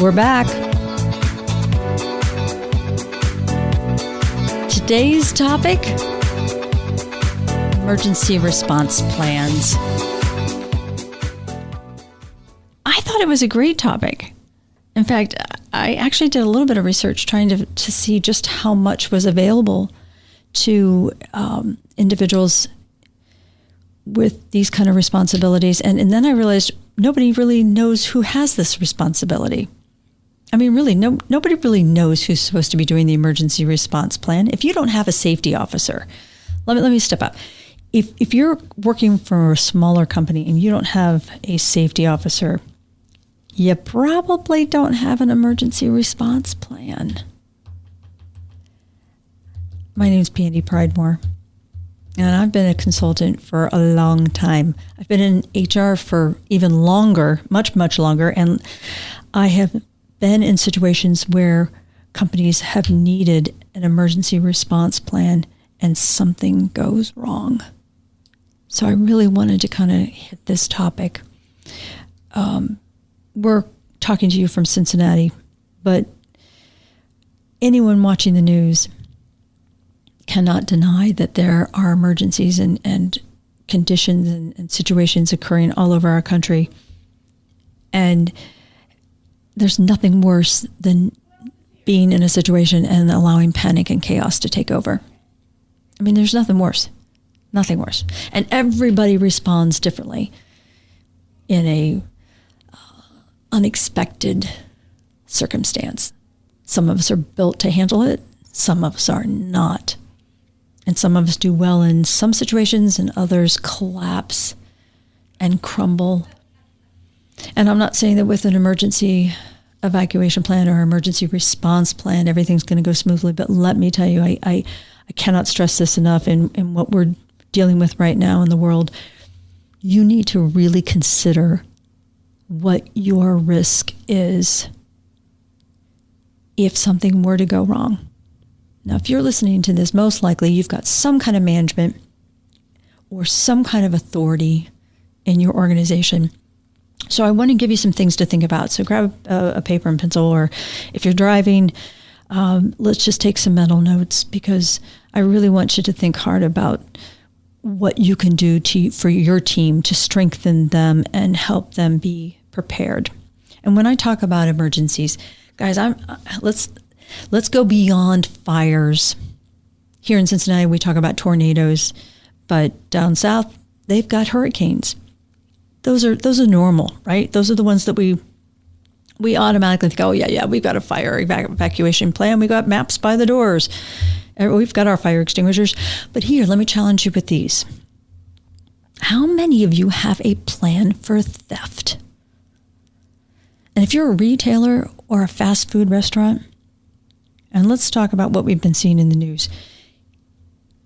We're back. Today's topic, emergency response plans. I thought it was a great topic. In fact, I actually did a little bit of research trying to see just how much was available to individuals with these kind of responsibilities. And then I realized nobody really knows who has this responsibility. I mean, really, nobody really knows who's supposed to be doing the emergency response plan. If you don't have a safety officer, let me step up. If you're working for a smaller company and you don't have a safety officer, you probably don't have an emergency response plan. My name's Pandy Pridemore, and I've been a consultant for a long time. I've been in HR for even longer, much, much longer, and I have been in situations where companies have needed an emergency response plan and something goes wrong. So I really wanted to kind of hit this topic. We're talking to you from Cincinnati, but anyone watching the news cannot deny that there are emergencies and conditions and situations occurring all over our country. And there's nothing worse than being in a situation and allowing panic and chaos to take over. I mean, there's nothing worse. Nothing worse. And everybody responds differently in a unexpected circumstance. Some of us are built to handle it. Some of us are not. And some of us do well in some situations and others collapse and crumble. And I'm not saying that with an emergency evacuation plan or emergency response plan, everything's going to go smoothly. But let me tell you, I cannot stress this enough in what we're dealing with right now in the world. You need to really consider what your risk is if something were to go wrong. Now, if you're listening to this, most likely you've got some kind of management or some kind of authority in your organization. So I want to give you some things to think about. So grab a paper and pencil, or if you're driving, let's just take some mental notes, because I really want you to think hard about what you can do for your team to strengthen them and help them be prepared. And when I talk about emergencies, guys, let's go beyond fires. Here in Cincinnati, we talk about tornadoes, but down south, they've got hurricanes. Those are normal, right? Those are the ones that we automatically think, oh yeah, we've got a fire evacuation plan. We got maps by the doors. We've got our fire extinguishers. But here, let me challenge you with these. How many of you have a plan for theft? And if you're a retailer or a fast food restaurant, and let's talk about what we've been seeing in the news.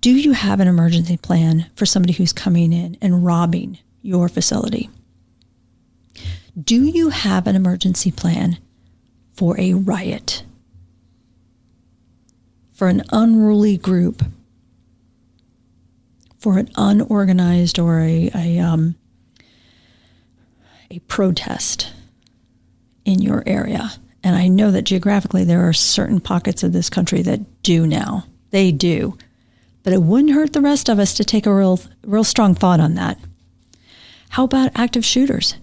Do you have an emergency plan for somebody who's coming in and robbing your facility? Do you have an emergency plan for a riot? For an unruly group? For an unorganized or a protest in your area? And I know that geographically there are certain pockets of this country that do now. They do. But it wouldn't hurt the rest of us to take a real strong thought on that. How about active shooters?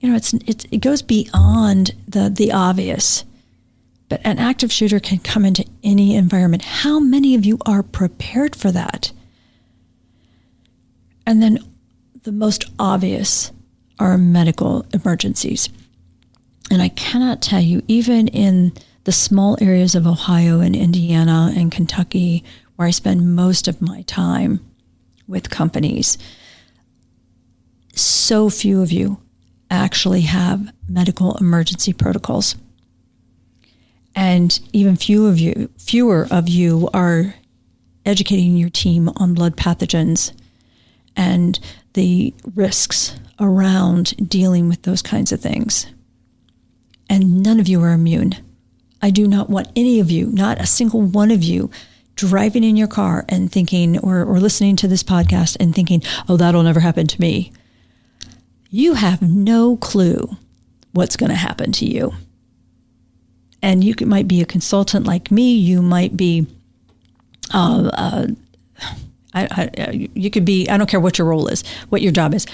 You know, it goes beyond the obvious. But an active shooter can come into any environment. How many of you are prepared for that? And then the most obvious are medical emergencies. And I cannot tell you, even in the small areas of Ohio and Indiana and Kentucky, where I spend most of my time with companies, so few of you actually have medical emergency protocols. And even fewer of you are educating your team on blood pathogens and the risks around dealing with those kinds of things. And none of you are immune. I do not want any of you, not a single one of you, driving in your car and thinking, or listening to this podcast and thinking, oh, that'll never happen to me. You have no clue what's going to happen to you. And might be a consultant like me. You might be, you could be, I don't care what your role is, what your job is.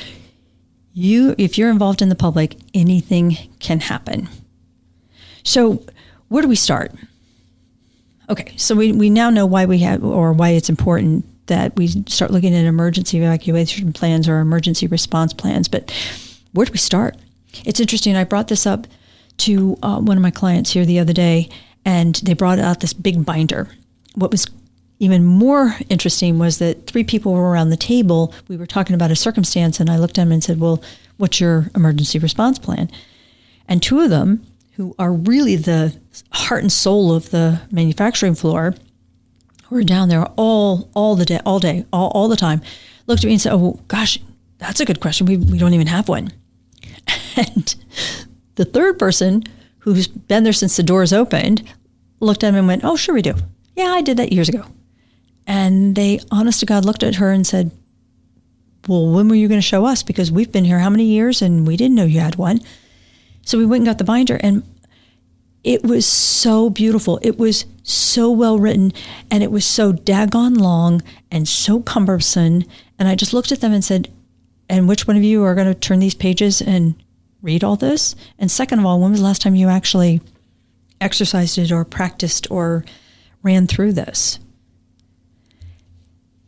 If you're involved in the public, anything can happen. So where do we start? Okay, so we now know why why it's important that we start looking at emergency evacuation plans or emergency response plans. But where do we start? It's interesting. I brought this up to one of my clients here the other day, and they brought out this big binder. What was even more interesting was that 3 people were around the table. We were talking about a circumstance, and I looked at them and said, well, what's your emergency response plan? And 2 of them, who are really the heart and soul of the manufacturing floor, who are down there all the time, looked at me and said, oh, gosh, that's a good question. We don't even have one. And the 3rd person, who's been there since the doors opened, looked at him and went, oh, sure we do. Yeah, I did that years ago. And they, honest to God, looked at her and said, well, when were you going to show us? Because we've been here how many years and we didn't know you had one. So we went and got the binder, and it was so beautiful. It was so well written, and it was so daggone long and so cumbersome. And I just looked at them and said, and which one of you are going to turn these pages and read all this? And second of all, when was the last time you actually exercised it or practiced or ran through this?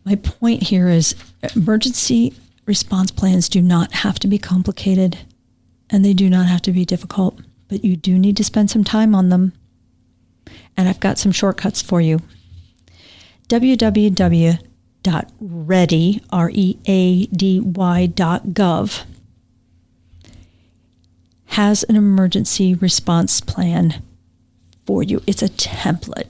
My point here is emergency response plans do not have to be complicated, and they do not have to be difficult, but you do need to spend some time on them. And I've got some shortcuts for you. www.ready.gov has an emergency response plan for you. It's a template.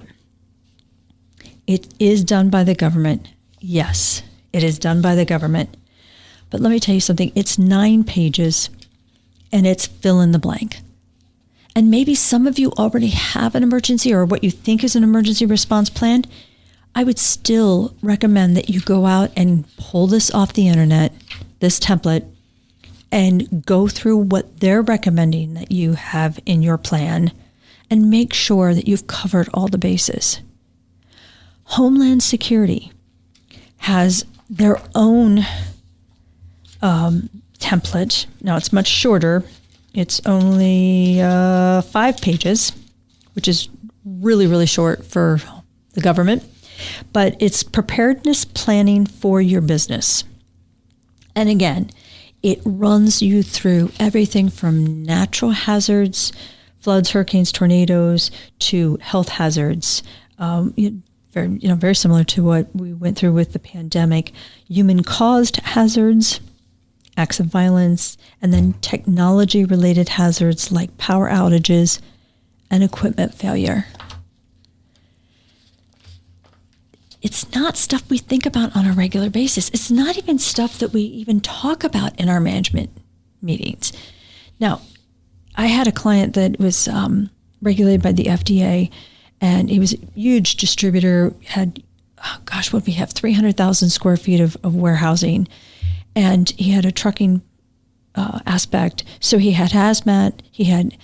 It is done by the government. Yes, it is done by the government. But let me tell you something. It's 9 pages, and it's fill in the blank. And maybe some of you already have an emergency or what you think is an emergency response plan. I would still recommend that you go out and pull this off the internet, this template, and go through what they're recommending that you have in your plan and make sure that you've covered all the bases. Homeland Security has their own template. Now, it's much shorter. It's only 5 pages, which is really, really short for the government. But it's preparedness planning for your business. And again, it runs you through everything from natural hazards, floods, hurricanes, tornadoes, to health hazards. Very similar to what we went through with the pandemic, human-caused hazards, acts of violence, and then technology-related hazards like power outages and equipment failure. It's not stuff we think about on a regular basis. It's not even stuff that we even talk about in our management meetings. Now, I had a client that was regulated by the FDA, and he was a huge distributor, had, what we have, 300,000 square feet of warehousing. And he had a trucking aspect. So he had hazmat, he had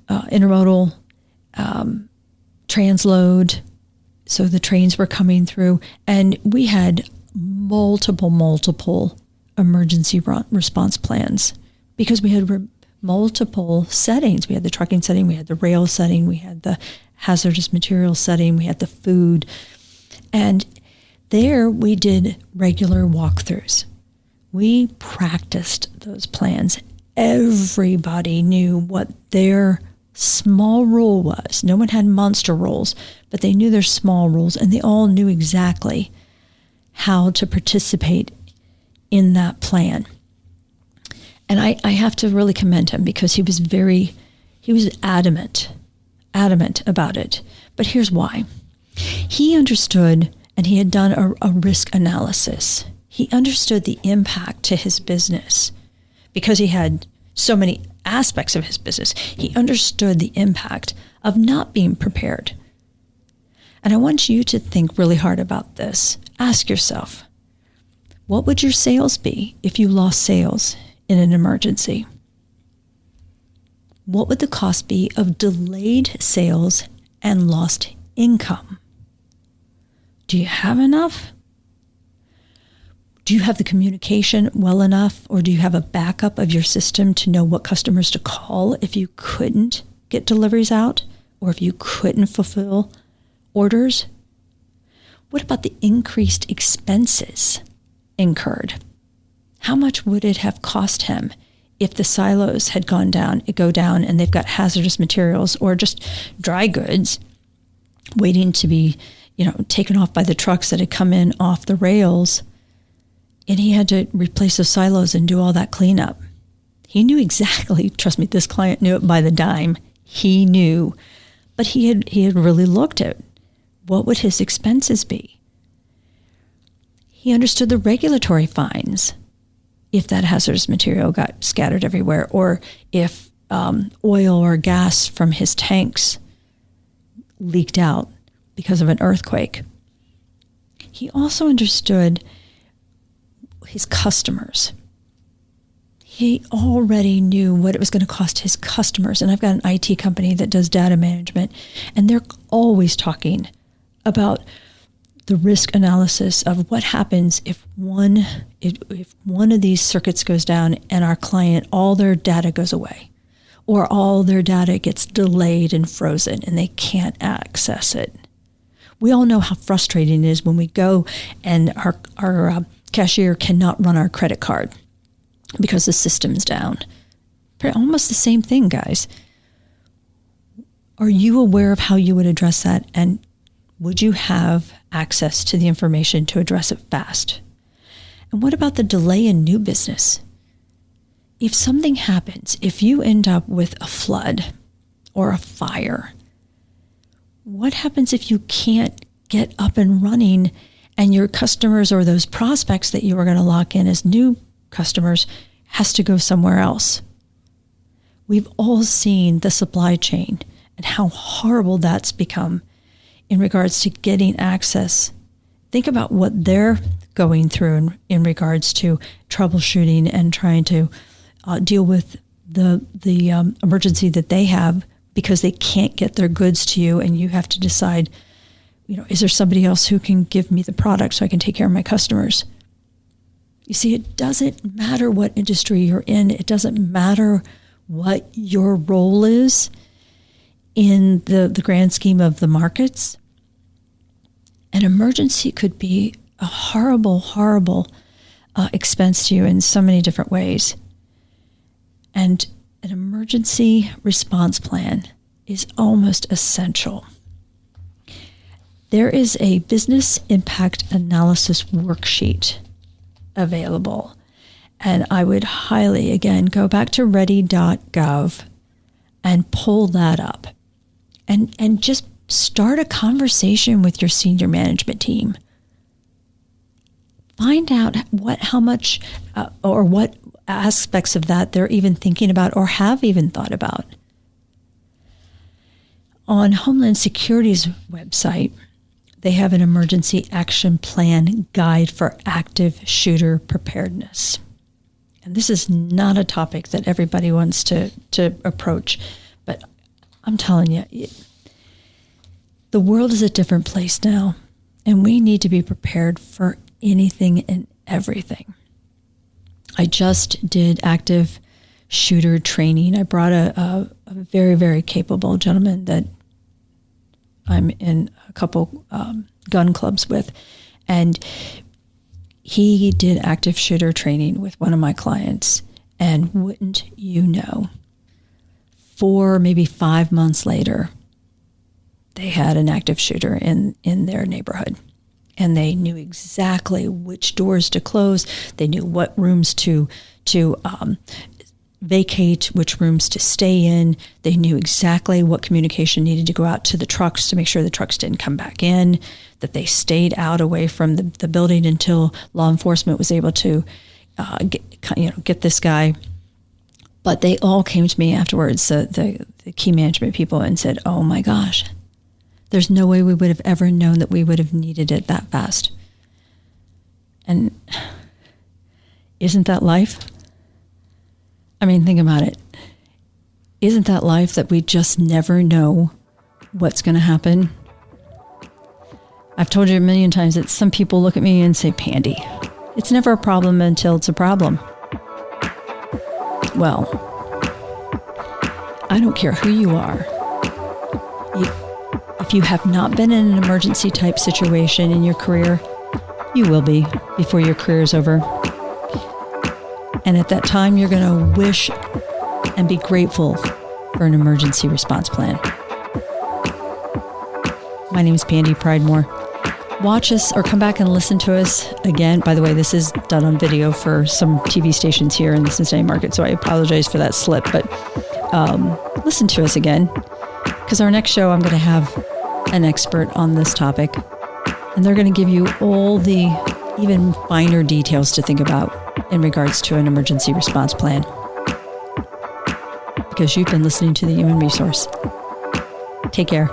intermodal, transload. So the trains were coming through. And we had multiple emergency response plans because we had multiple settings. We had the trucking setting, we had the rail setting, we had the hazardous materials setting, we had the food. And there we did regular walkthroughs. We practiced those plans. Everybody knew what their small role was. No one had monster roles, but they knew their small roles, and they all knew exactly how to participate in that plan. And I have to really commend him because he was adamant about it. But here's why. He understood, and he had done a risk analysis. He understood the impact to his business because he had so many aspects of his business. He understood the impact of not being prepared. And I want you to think really hard about this. Ask yourself, what would your sales be if you lost sales in an emergency? what would the cost be of delayed sales and lost income? Do you have enough? Do you have the communication well enough, or do you have a backup of your system to know what customers to call if you couldn't get deliveries out or if you couldn't fulfill orders? What about the increased expenses incurred? How much would it have cost him if the silos had go down and they've got hazardous materials or just dry goods waiting to be, taken off by the trucks that had come in off the rails, and he had to replace those silos and do all that cleanup? He knew exactly, trust me, this client knew it by the dime. He knew, but he had really looked at what would his expenses be. He understood the regulatory fines if that hazardous material got scattered everywhere, or if oil or gas from his tanks leaked out because of an earthquake. He also understood his customers. He already knew what it was going to cost his customers. And I've got an IT company that does data management, and they're always talking about the risk analysis of what happens if one of these circuits goes down and our client, all their data goes away, or all their data gets delayed and frozen and they can't access it. We all know how frustrating it is when we go and our cashier cannot run our credit card because the system's down. Almost the same thing, guys. Are you aware of how you would address that? And would you have access to the information to address it fast? And what about the delay in new business? If something happens, if you end up with a flood or a fire, what happens if you can't get up and running and your customers or those prospects that you were going to lock in as new customers has to go somewhere else? We've all seen the supply chain and how horrible that's become in regards to getting access. Think about what they're going through in regards to troubleshooting and trying to deal with the emergency that they have because they can't get their goods to you, and you have to decide, is there somebody else who can give me the product so I can take care of my customers? You see, it doesn't matter what industry you're in. It doesn't matter what your role is in the grand scheme of the markets. An emergency could be a horrible, horrible expense to you in so many different ways. And an emergency response plan is almost essential. There is a business impact analysis worksheet available. And I would highly, again, go back to ready.gov and pull that up and just start a conversation with your senior management team. Find out how much or what aspects of that they're even thinking about or have even thought about. On Homeland Security's website, they have an emergency action plan guide for active shooter preparedness. And this is not a topic that everybody wants to approach, but I'm telling you, the world is a different place now, and we need to be prepared for anything and everything. I just did active shooter training. I brought a very, very capable gentleman that I'm in a couple gun clubs with, and he did active shooter training with one of my clients, and wouldn't you know, 4, maybe 5 months later, they had an active shooter in their neighborhood, and they knew exactly which doors to close. They knew what rooms to vacate, which rooms to stay in. They knew exactly what communication needed to go out to the trucks to make sure the trucks didn't come back in, that they stayed out away from the building until law enforcement was able to get this guy. But they all came to me afterwards, the key management people, and said, oh my gosh, there's no way we would have ever known that we would have needed it that fast. And isn't that life? I mean, think about it. Isn't that life, that we just never know what's going to happen? I've told you a million times that some people look at me and say, Pandy, it's never a problem until it's a problem. Well, I don't care who you are. If you have not been in an emergency type situation in your career, you will be before your career is over. And at that time, you're going to wish and be grateful for an emergency response plan. My name is Pandy Pridemore. Watch us or come back and listen to us again. By the way, this is done on video for some TV stations here in the Cincinnati market, so I apologize for that slip. But listen to us again, because our next show, I'm going to have an expert on this topic, and they're going to give you all the even finer details to think about in regards to an emergency response plan, because you've been listening to the Human Resource. Take care.